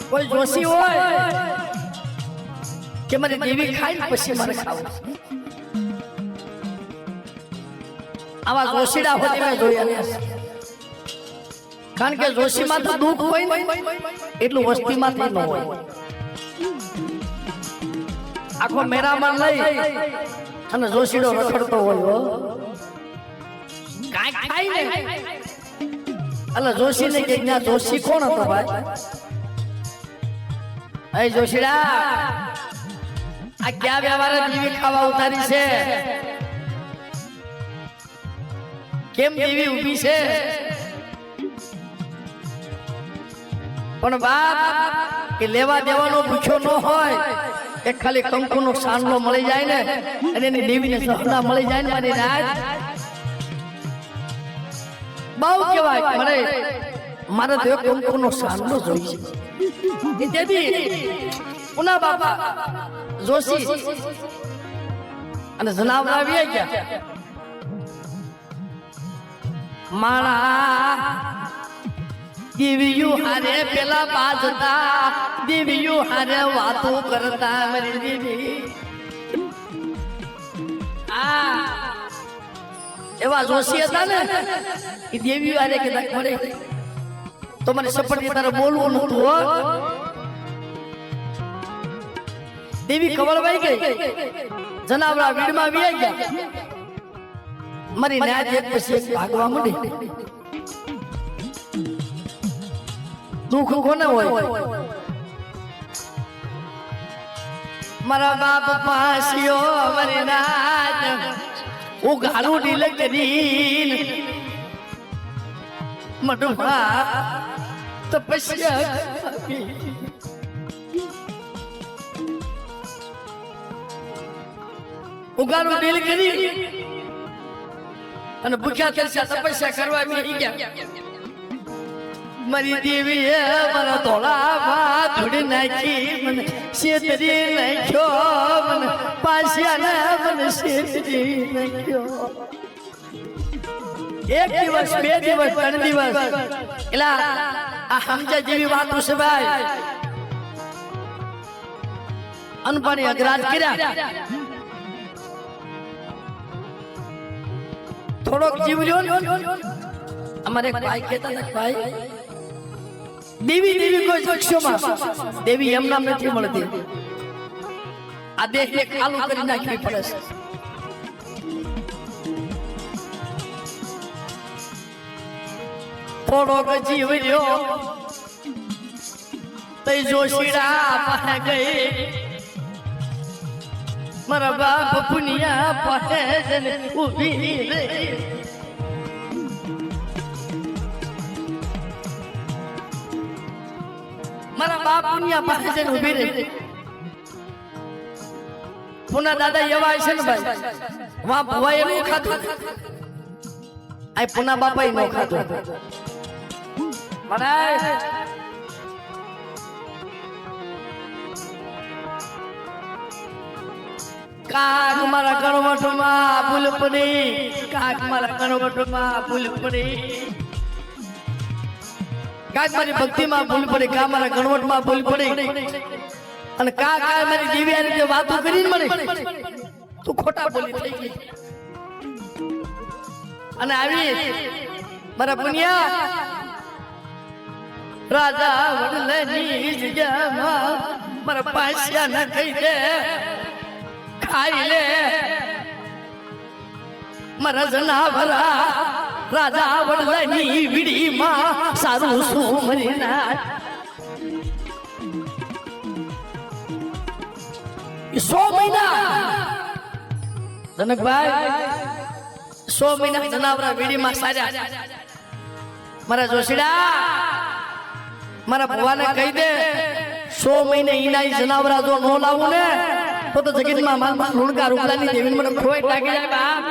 કોઈ જોશી હોય કે મારી દેવી ખાઈ પછી મારે ખાવું, આવા જોશીડા હોતી મેં જોયા. કારણ કે જોશીમાં તો દુઃખ હોય ને એટલું વસ્તીમાંથી ન હોય. આખો મેરામાં લઈ અને જોશીડો રખડતો હોય કાંઈ ખાઈ ને એટલે જોશી ને કે જોશી કોણ હતો ભાઈ? એ જોશીડા આ ક્યાં વ્યવહારે દેવી ખાવા ઉતારી છે? કેમ દેવી ઊભી છે? પણ બાપ કે લેવા દેવાનો પૂછ્યો ન હોય, એક ખાલી કંકુનો સાંડલો મળી જાય ને અને એની દેવીને સહના મળી જાય ને મારી રાજ બહુ કહેવાય. મારે તો કંકુનો સાંડલો જોઈએ છે. તેથી ઉના બાપા જોશી અને જનાવર આવી ગયા. મારા દેવીયું હારે પેલા બાજતા, દેવીયું હારે વાતો કરતા મારી દેવી. એવા જોશી હતા ને એ દેવી હારે કદાચ મળે તો મને સપટી તારે બોલવું નતું હો. દેવી કવળવાઈ ગઈ, જનાવરા વીડમાં વી ગયા. મારી નાચ એક પછી એક ભાગવા માંડી. દુઃખ કોને હોય? મારા બાપ પાસ્યો મારી નાચ ઉગાડું ઢીલ કરીને મઢમાં તપસ્યા ઉગાડું ઢીલ કરી અને ભૂખ્યા તરસ્યા તપસ્યા કરવા બેસી ગયા. મારી દેવી મારા ધોળામાં ધોડી નાખી, મને છેતરી નાખ્યો, મને પાછ્યા મને છેતરી નાખ્યો. એક દિવસ, બે દિવસ, 3 દિવસ એલા આ સમજા જેવી વાતો છે ભાઈ. અનપાણી અગરાજ કર્યા, થોડોક જીવ લ્યો. અમારે એક ભાઈ કહેતા હતા, ભાઈ દેવી દેવી કોઈ શખ્સોમાં દેવી એમ નામ નથી મળતી, આ દેહને ખાલું કરી નાખવી પડે છે. થોડોક જીવ રહ્યો તઈ જોશીડા પાસે ગઈ, મારા બાપ પુનિયા પાસે ઉભી રહી. મારા બાપ પુનિયા પાસે જઈને ઉભી રહી. પુના દાદા એવા છે ને ભાઈ, વાં ભવાય એનું ખાતું, આ પુના બાપા નો ખાતું. કાક મારા કણવટમાં ભૂલ પડી, કાક મારા કણવટમાં ભૂલ પડી, કાક મારી ભક્તિમાં ભૂલ પડી, કા મારા કણવટમાં ભૂલ પડી, અને કાક મારી દેવી આ રીતે વાતો કરીને મને તું ખોટા બોલી થઈ ગઈ. અને આવી મારા પુનિયા રાજા વડલેની જગ્યામાં મારા પાસ્યા ના કહી દે, ખાઈ લે મારા જનાવરા રાજા વડલાની વીડીમાં સારું શું મરી ના. 100 મહિના જનકભાઈ 100 મહિના જનાવરા વીડીમાં સાર્યા. મારા જોશીડા મારા ભુવાને કહી દે 100 મહિને ઈનાઈ જનાવરા જો ન લાવું ને તો જગતમાં માલ લુણકા રૂપલાની દેવી મને ખોઈ લાગી જાય બાપ.